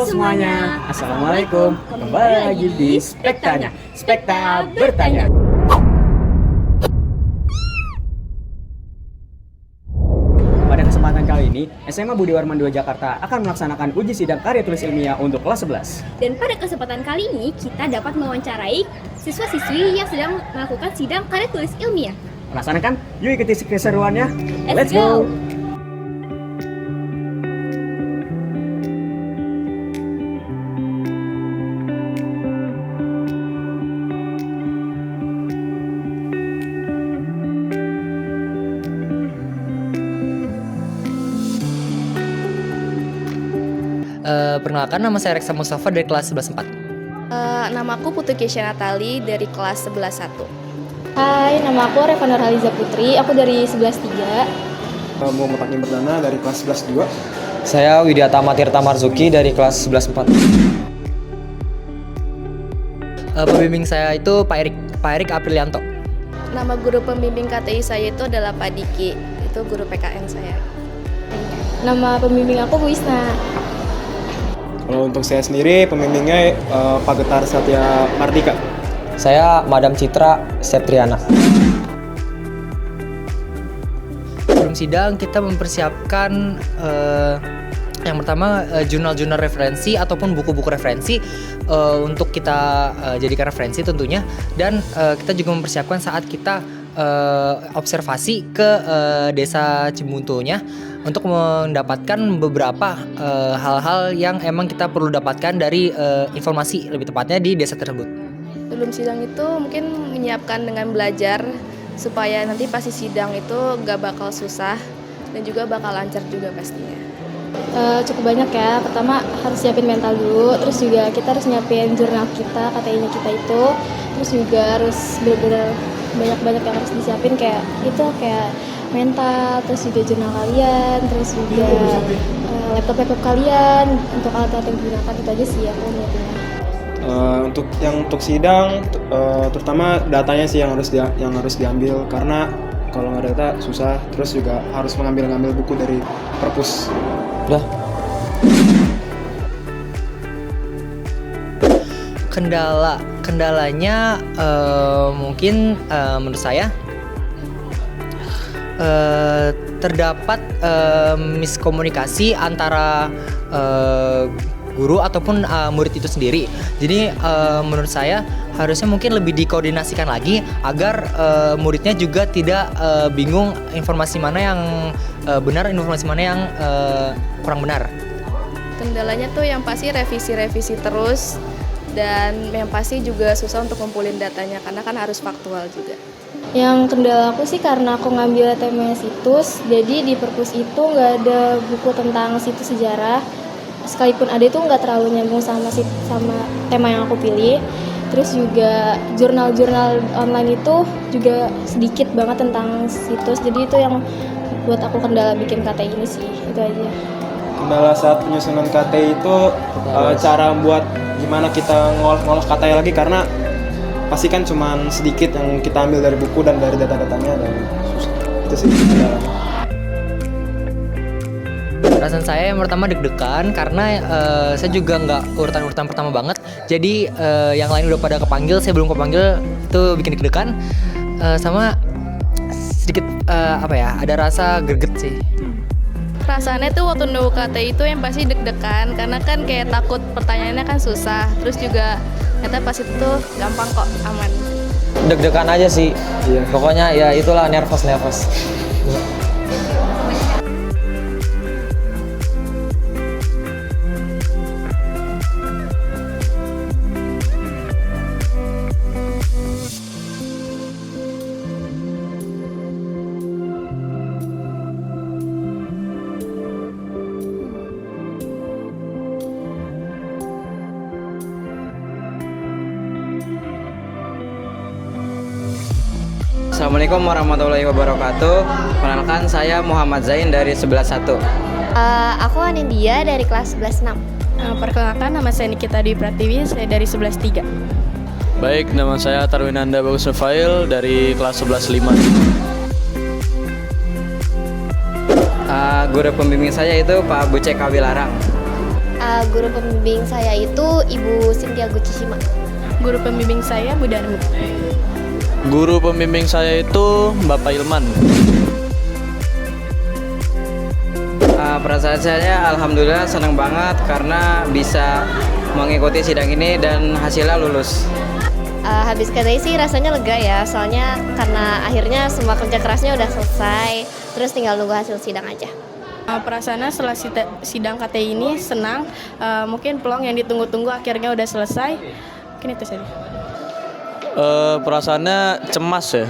Halo semuanya, Assalamualaikum. Kembali lagi di Spektanya. Spekta bertanya. Pada kesempatan kali ini, SMA Budi Warman II Jakarta akan melaksanakan uji sidang karya tulis ilmiah untuk kelas 11. Dan pada kesempatan kali ini, kita dapat mewawancarai siswa-siswi yang sedang melakukan sidang karya tulis ilmiah. Penasaran kan? Yuk ikuti keseruannya. Let's go! Perkenalkan, nama saya Reksa Mustafa dari kelas 11-4. Nama aku Putri Kesha Natali dari kelas 11-1. Hai, nama aku Reva Nurhaliza Putri, aku dari 11-3. Muhammad Fakni Perdana dari kelas 11-2. Saya Widyata Tirta Marzuki dari kelas 11-4. Pembimbing saya itu Pak Erik Aprilianto. Nama guru pembimbing KTI saya itu adalah Pak Diki, itu guru PKN saya. Nama pembimbing aku Bu Isna. Kalau untuk saya sendiri, pembimbingnya Pak Getar Satya Mardika. Saya Madam Citra Septriana. Sebelum sidang kita mempersiapkan yang pertama jurnal-jurnal referensi ataupun buku-buku referensi untuk kita jadikan referensi tentunya, dan kita juga mempersiapkan saat kita observasi ke desa Cimbuntunya untuk mendapatkan beberapa hal-hal yang emang kita perlu dapatkan dari informasi lebih tepatnya di desa tersebut. Sebelum sidang itu mungkin menyiapkan dengan belajar supaya nanti pasti sidang itu gak bakal susah dan juga bakal lancar juga pastinya. Cukup banyak ya, pertama harus siapin mental dulu, terus juga kita harus nyiapin jurnal kita, KTI-nya kita itu, terus juga harus benar-benar banyak-banyak yang harus disiapin kayak mental, terus juga jurnal kalian, terus juga laptop kalian untuk alat-alat yang digunakan. Itu aja sih aku nyiapinnya. Untuk sidang, terutama datanya sih yang harus diambil, karena kalau nggak ada data susah. Terus juga harus mengambil buku dari perpus. Udah. Kendalanya mungkin menurut saya terdapat miskomunikasi antara guru ataupun murid itu sendiri. Jadi menurut saya harusnya mungkin lebih dikoordinasikan lagi agar muridnya juga tidak bingung informasi mana yang benar, informasi mana yang kurang benar. Kendalanya tuh yang pasti revisi terus, dan yang pasti juga susah untuk ngumpulin datanya karena kan harus faktual juga. Yang kendala aku sih karena aku ngambil tema situs, jadi di perpus itu nggak ada buku tentang situs sejarah. Sekalipun ada itu nggak terlalu nyambung sama tema yang aku pilih. Terus juga jurnal-jurnal online itu juga sedikit banget tentang situs, jadi itu yang buat aku kendala bikin KTI ini sih, itu aja. Kendala saat penyusunan KTI itu cara buat gimana kita ngolah KTI lagi, karena pasti kan cuma sedikit yang kita ambil dari buku dan dari data-datanya, dan itu sih kendalanya. Perasaan saya yang pertama deg-degan karena saya juga nggak urutan pertama banget. Jadi yang lain udah pada kepanggil, saya belum kepanggil, itu bikin deg-degan. Sama sedikit ada rasa greget sih. Perasaannya tuh waktu nunggu KTI itu yang pasti deg-degan karena kan kayak takut pertanyaannya kan susah. Terus juga ternyata pas itu gampang kok, aman. Deg-degan aja sih. Iya. Pokoknya ya itulah, nervous. Assalamualaikum warahmatullahi wabarakatuh. Perkenalkan, saya Muhammad Zain dari 11-1. Aku Anindya dari kelas 11-6. Perkenalkan, nama saya Nikita Dwi Pratiwi, saya dari 11-3. Baik, nama saya Tarwinanda Bagus Nufail dari kelas 11-5. Guru pembimbing saya itu Pak Bucek Kawilarang. Guru pembimbing saya itu Ibu Cynthia Gucishima. Guru pembimbing saya Bu Darmi. Guru pembimbing saya itu Bapak Ilman. Perasaan saya alhamdulillah senang banget karena bisa mengikuti sidang ini dan hasilnya lulus. Habis KTI sih rasanya lega ya, soalnya karena akhirnya semua kerja kerasnya udah selesai, terus tinggal nunggu hasil sidang aja. Perasaannya setelah sidang KTI ini senang, mungkin peluang yang ditunggu-tunggu akhirnya udah selesai. Mungkin itu saja. Perasaannya cemas ya,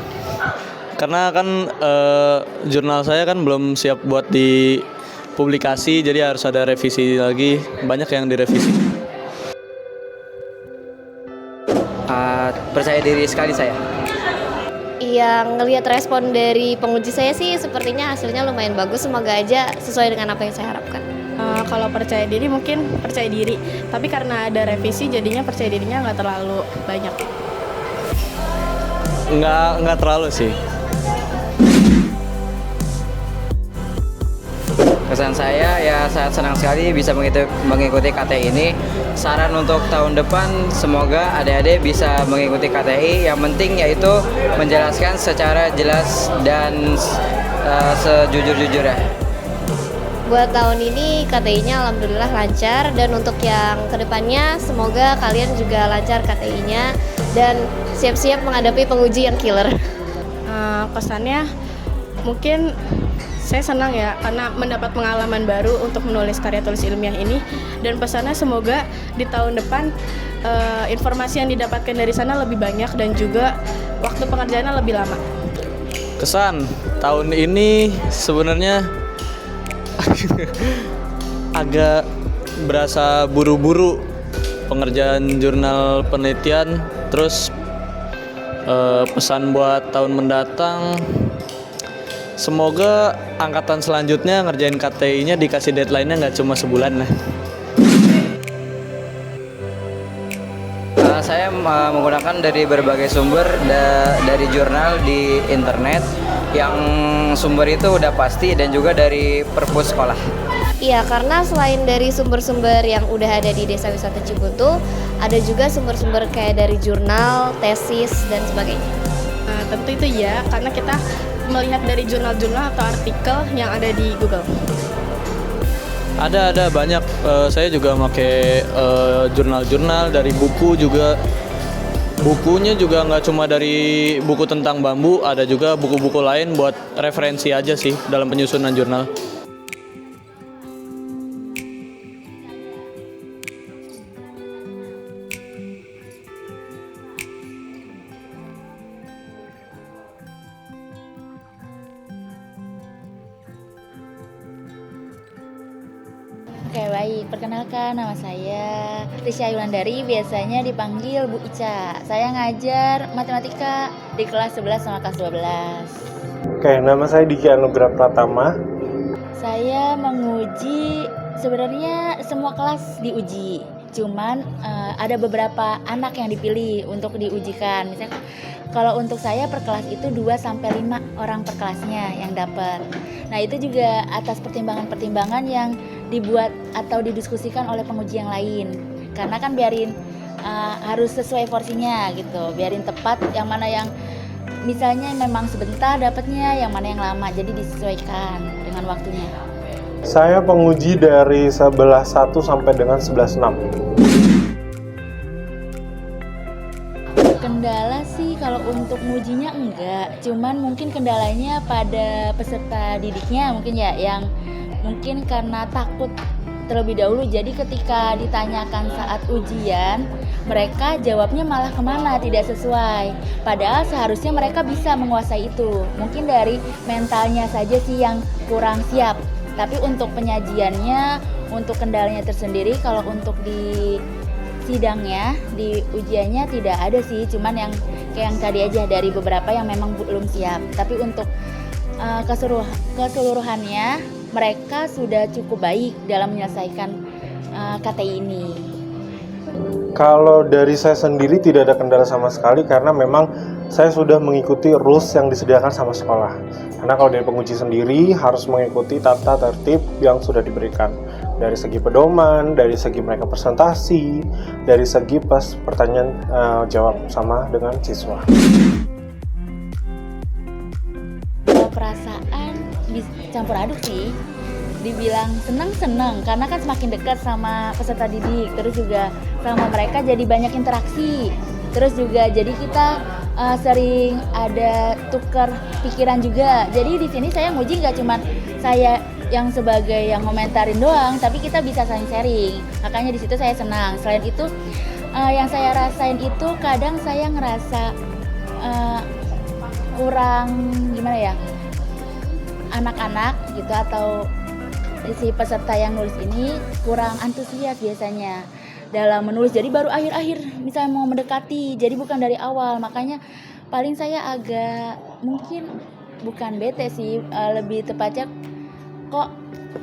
karena kan jurnal saya kan belum siap buat dipublikasi, jadi harus ada revisi lagi, banyak yang direvisi. Percaya diri sekali saya. Iya, ngelihat respon dari penguji saya sih sepertinya hasilnya lumayan bagus, semoga aja sesuai dengan apa yang saya harapkan. Kalau percaya diri mungkin percaya diri, tapi karena ada revisi jadinya percaya dirinya nggak terlalu banyak. Nggak terlalu sih. Kesan saya ya sangat senang sekali bisa mengikuti KTI ini. Saran untuk tahun depan semoga adik-adik bisa mengikuti KTI. Yang penting yaitu menjelaskan secara jelas dan sejujur-jujurnya. Buat tahun ini KTI-nya alhamdulillah lancar, dan untuk yang kedepannya semoga kalian juga lancar KTI-nya dan siap-siap menghadapi penguji yang killer. Kesannya mungkin saya senang ya karena mendapat pengalaman baru untuk menulis karya tulis ilmiah ini, dan pesannya semoga di tahun depan informasi yang didapatkan dari sana lebih banyak dan juga waktu pengerjaannya lebih lama. Kesan tahun ini sebenarnya agak berasa buru-buru pengerjaan jurnal penelitian. Terus pesan buat tahun mendatang, semoga angkatan selanjutnya ngerjain KTI-nya dikasih deadline-nya nggak cuma sebulan lah. Saya menggunakan dari berbagai sumber dari jurnal di internet, yang sumber itu udah pasti, dan juga dari perpus sekolah. Iya, karena selain dari sumber-sumber yang udah ada di Desa Wisata Cibuntu, ada juga sumber-sumber kayak dari jurnal, tesis, dan sebagainya. Tentu itu ya, karena kita melihat dari jurnal-jurnal atau artikel yang ada di Google. Ada banyak. Saya juga pakai jurnal-jurnal dari buku juga. Bukunya juga nggak cuma dari buku tentang bambu, ada juga buku-buku lain buat referensi aja sih dalam penyusunan jurnal. Oke, baik. Perkenalkan, nama saya Risya Yulandari, biasanya dipanggil Bu Ica. Saya ngajar matematika di kelas 11 sama kelas 12. Oke, nama saya Diki Anugrah Pratama. Saya menguji, sebenarnya semua kelas diuji. Cuman ada beberapa anak yang dipilih untuk diujikan. Misalnya kalau untuk saya per kelas itu 2-5 orang per kelasnya yang dapat. Nah, itu juga atas pertimbangan-pertimbangan yang dibuat atau didiskusikan oleh penguji yang lain. Karena kan biarin harus sesuai porsinya gitu, biarin tepat yang mana yang misalnya memang sebentar dapatnya, yang mana yang lama, jadi disesuaikan dengan waktunya. Saya penguji dari 11.1 sampai dengan 11.6. Kendala sih kalau untuk ngujinya enggak, cuman mungkin kendalanya pada peserta didiknya mungkin ya, yang mungkin karena takut terlebih dahulu, jadi ketika ditanyakan saat ujian mereka jawabnya malah kemana, tidak sesuai, padahal seharusnya mereka bisa menguasai itu. Mungkin dari mentalnya saja sih yang kurang siap, tapi untuk penyajiannya, untuk kendalanya tersendiri, kalau untuk di sidangnya, di ujiannya tidak ada sih, cuman yang kayak yang tadi aja dari beberapa yang memang belum siap. Tapi untuk keseluruhannya mereka sudah cukup baik dalam menyelesaikan KTI ini. Kalau dari saya sendiri tidak ada kendala sama sekali, karena memang saya sudah mengikuti rules yang disediakan sama sekolah. Karena kalau dari penguji sendiri harus mengikuti tata tertib yang sudah diberikan. dari segi pedoman, dari segi mereka presentasi, dari segi pas pertanyaan jawab sama dengan siswa. Perasaan campur aduk sih. Dibilang senang karena kan semakin dekat sama peserta didik, terus juga sama mereka jadi banyak interaksi, terus juga jadi kita sering ada tukar pikiran juga. Jadi di sini saya nguji nggak cuma saya yang sebagai yang komentarin doang, tapi kita bisa saling sharing. Makanya di situ saya senang. Selain itu yang saya rasain itu kadang saya ngerasa kurang gimana ya, anak-anak gitu atau si peserta yang nulis ini kurang antusias biasanya dalam menulis, jadi baru akhir-akhir misalnya mau mendekati, jadi bukan dari awal. Makanya paling saya agak mungkin bukan bete sih, lebih tepatnya kok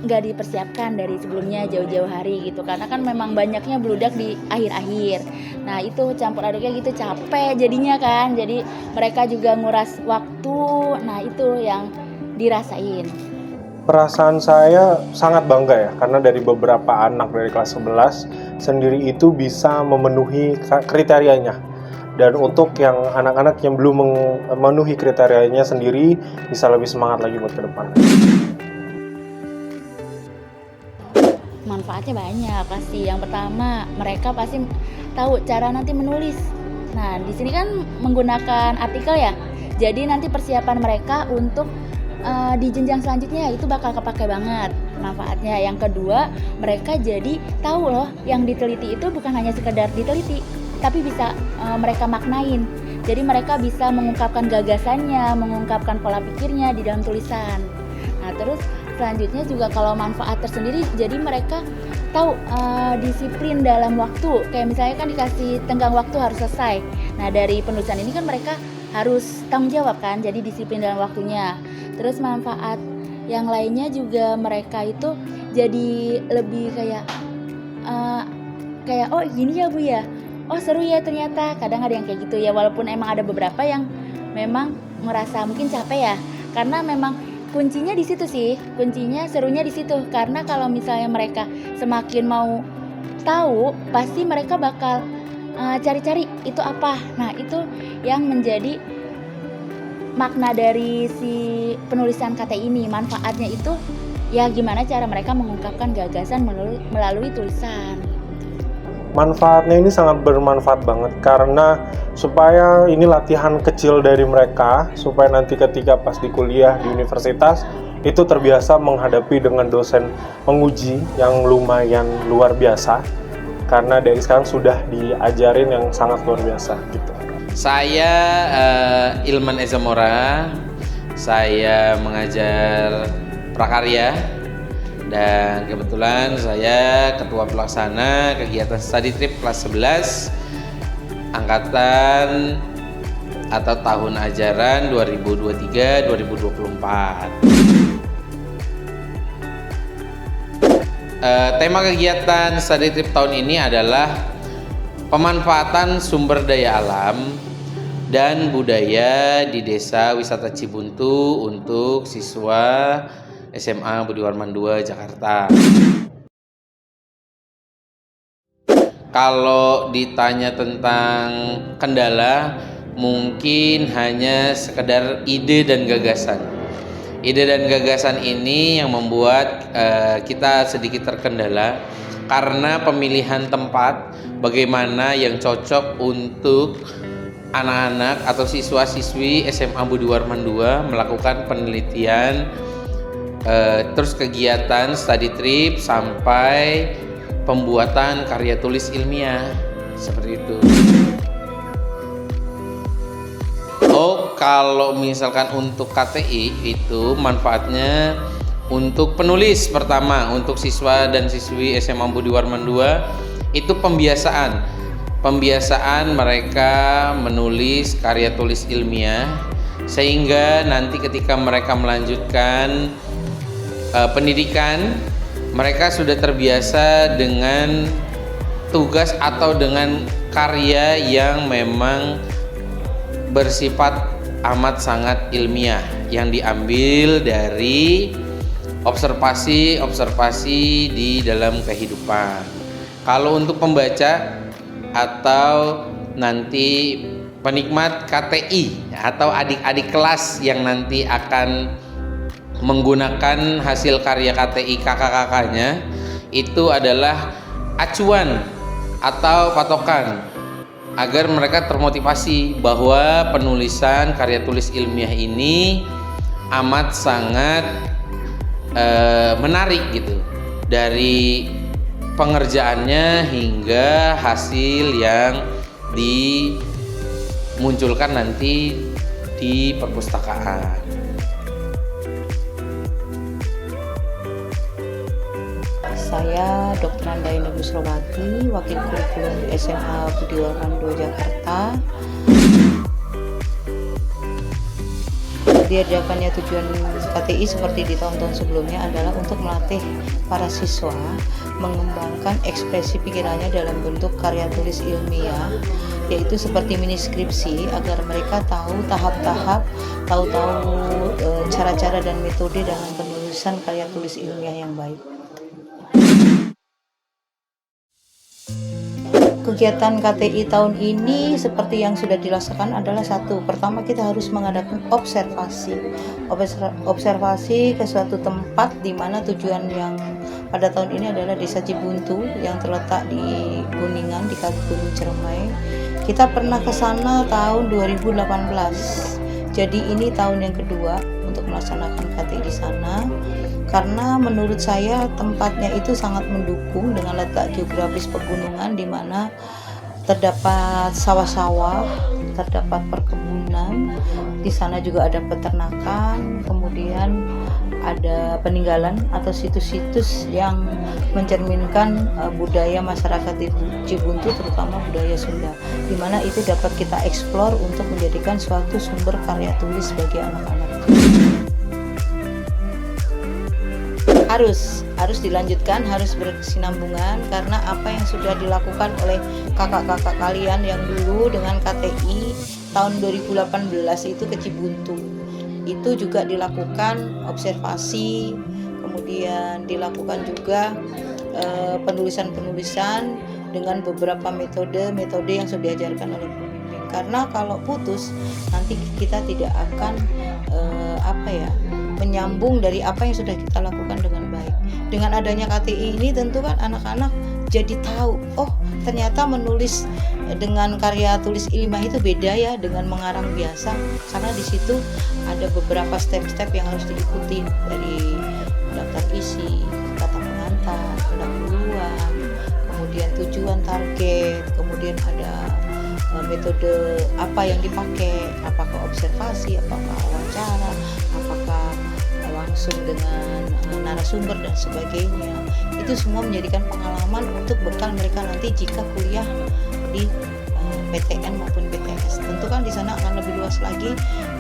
nggak dipersiapkan dari sebelumnya jauh-jauh hari gitu, karena kan memang banyaknya bludak di akhir-akhir. Nah itu campur aduknya gitu, capek jadinya kan, jadi mereka juga nguras waktu. Nah itu yang dirasain. Perasaan saya sangat bangga ya, karena dari beberapa anak dari kelas 11 sendiri itu bisa memenuhi kriterianya. Dan untuk yang anak-anak yang belum memenuhi kriterianya sendiri bisa lebih semangat lagi buat ke depan. Manfaatnya banyak pasti. Yang pertama, mereka pasti tahu cara nanti menulis. Nah, di sini kan menggunakan artikel ya. Jadi nanti persiapan mereka untuk di jenjang selanjutnya itu bakal kepake banget manfaatnya. Yang kedua, mereka jadi tahu loh yang diteliti itu bukan hanya sekedar diteliti, tapi bisa mereka maknain. Jadi mereka bisa mengungkapkan gagasannya, mengungkapkan pola pikirnya di dalam tulisan. Nah, terus selanjutnya juga kalau manfaat tersendiri, jadi mereka tahu disiplin dalam waktu. Kayak misalnya kan dikasih tenggang waktu harus selesai. Nah, dari penulisan ini kan mereka harus tanggung jawab kan, jadi disiplin dalam waktunya. Terus manfaat yang lainnya juga mereka itu jadi lebih kayak oh gini ya Bu ya, oh seru ya ternyata. Kadang ada yang kayak gitu ya, walaupun emang ada beberapa yang memang merasa mungkin capek ya, karena memang kuncinya di situ sih, kuncinya serunya di situ. Karena kalau misalnya mereka semakin mau tahu, pasti mereka bakal cari-cari itu apa. Nah itu yang menjadi makna dari si penulisan KTI ini. Manfaatnya itu ya gimana cara mereka mengungkapkan gagasan melalui tulisan. Manfaatnya ini sangat bermanfaat banget, karena supaya ini latihan kecil dari mereka, supaya nanti ketika pas di kuliah di universitas itu terbiasa menghadapi dengan dosen penguji yang lumayan luar biasa, karena dari sekarang sudah diajarin yang sangat luar biasa gitu. Saya Ilman Ezamora, saya mengajar prakarya dan kebetulan saya ketua pelaksana kegiatan study trip kelas 11 angkatan atau tahun ajaran 2023-2024. Tema kegiatan study trip tahun ini adalah pemanfaatan sumber daya alam dan budaya di Desa Wisata Cibuntu untuk siswa SMA Budi Warman II Jakarta. Kalau ditanya tentang kendala, mungkin hanya sekedar ide dan gagasan. Ide dan gagasan ini yang membuat kita sedikit terkendala, karena pemilihan tempat bagaimana yang cocok untuk anak-anak atau siswa-siswi SMA Budi Warman II melakukan penelitian, terus kegiatan study trip sampai pembuatan karya tulis ilmiah seperti itu. Oh, kalau misalkan untuk KTI itu manfaatnya untuk penulis, pertama untuk siswa dan siswi SMA Budi Warman II itu pembiasaan mereka menulis karya tulis ilmiah, sehingga nanti ketika mereka melanjutkan pendidikan, mereka sudah terbiasa dengan tugas atau dengan karya yang memang bersifat amat sangat ilmiah, yang diambil dari observasi di dalam kehidupan. Kalau untuk pembaca atau nanti penikmat KTI atau adik-adik kelas yang nanti akan menggunakan hasil karya KTI kakak-kakaknya, itu adalah acuan atau patokan agar mereka termotivasi bahwa penulisan karya tulis ilmiah ini amat sangat menarik gitu, dari pengerjaannya hingga hasil yang dimunculkan nanti di perpustakaan. Saya Dr. Andaina Busrowati, Wakil Kurikulum SMA Budi Warman 2 Jakarta. Diadakannya tujuan KTI seperti di tahun-tahun sebelumnya adalah untuk melatih para siswa mengembangkan ekspresi pikirannya dalam bentuk karya tulis ilmiah, yaitu seperti mini skripsi, agar mereka tahu tahap-tahap, tahu cara-cara dan metode dalam penulisan karya tulis ilmiah yang baik. Kegiatan KTI tahun ini seperti yang sudah dilaksanakan adalah satu. Pertama, kita harus mengadakan observasi ke suatu tempat di mana tujuan yang pada tahun ini adalah Desa Cibuntu yang terletak di Kuningan di kaki Gunung Ciremai. Kita pernah ke sana tahun 2018. Jadi ini tahun yang kedua untuk melaksanakan KTI di sana. Karena menurut saya tempatnya itu sangat mendukung dengan letak geografis pegunungan di mana terdapat sawah-sawah, terdapat perkebunan, di sana juga ada peternakan, kemudian ada peninggalan atau situs-situs yang mencerminkan budaya masyarakat di Cibuntu, terutama budaya Sunda, di mana itu dapat kita eksplor untuk menjadikan suatu sumber karya tulis bagi anak-anak. Harus dilanjutkan, harus berkesinambungan, karena apa yang sudah dilakukan oleh kakak-kakak kalian yang dulu dengan KTI tahun 2018 itu ke Cibuntu, itu juga dilakukan observasi, kemudian dilakukan juga penulisan-penulisan dengan beberapa metode yang sudah diajarkan oleh pembimbing. Karena kalau putus nanti kita tidak akan menyambung dari apa yang sudah kita lakukan dengan baik. Dengan adanya KTI ini tentu kan anak-anak jadi tahu, oh ternyata menulis dengan karya tulis ilmiah itu beda ya dengan mengarang biasa, karena di situ ada beberapa step-step yang harus diikuti, dari daftar isi, kata pengantar, pendahuluan, kemudian tujuan target, kemudian ada metode apa yang dipakai, apakah observasi, apakah wawancara, apakah langsung dengan narasumber dan sebagainya. Itu semua menjadikan pengalaman untuk bekal mereka nanti jika kuliah di PTN maupun BTS. Tentu kan di sana akan lebih luas lagi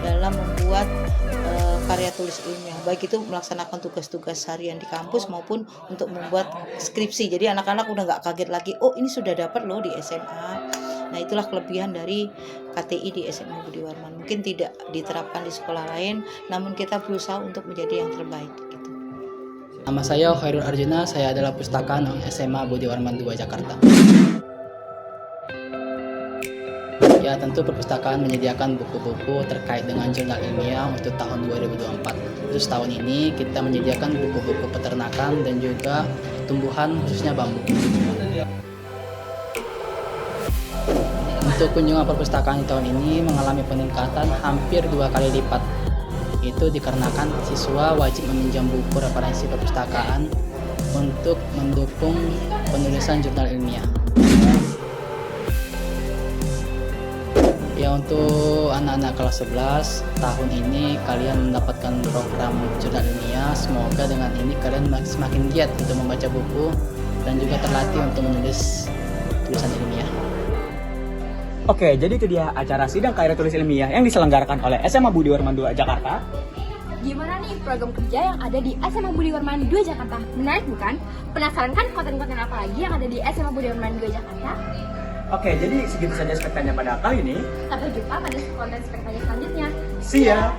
dalam membuat karya tulis ilmiah, baik itu melaksanakan tugas-tugas harian di kampus maupun untuk membuat skripsi. Jadi anak-anak udah nggak kaget lagi, oh ini sudah dapat loh di SMA. Nah itulah kelebihan dari KTI di SMA Budi Warman. Mungkin tidak diterapkan di sekolah lain, namun kita berusaha untuk menjadi yang terbaik. Gitu. Nama saya Khairul Arjuna, saya adalah pustakaan SMA Budi Warman 2 Jakarta. Ya tentu perpustakaan menyediakan buku-buku terkait dengan jurnal ilmiah untuk tahun 2024. Terus tahun ini kita menyediakan buku-buku peternakan dan juga tumbuhan khususnya bambu. Untuk kunjungan perpustakaan di tahun ini mengalami peningkatan hampir 2 kali lipat. Itu dikarenakan siswa wajib meminjam buku referensi perpustakaan untuk mendukung penulisan jurnal ilmiah. Ya untuk anak-anak kelas 11 tahun ini kalian mendapatkan program jurnal ilmiah. Semoga dengan ini kalian semakin giat untuk membaca buku dan juga terlatih untuk menulis tulisan ilmiah. Oke, jadi itu dia acara sidang karya tulis ilmiah yang diselenggarakan oleh SMA Budi Warman 2 Jakarta. Gimana nih program kerja yang ada di SMA Budi Warman 2 Jakarta? Menarik bukan? Penasaran kan konten-konten apa lagi yang ada di SMA Budi Warman 2 Jakarta? Oke, jadi segitu saja spektakelnya pada kali ini. Sampai jumpa pada konten spektakel selanjutnya. See ya!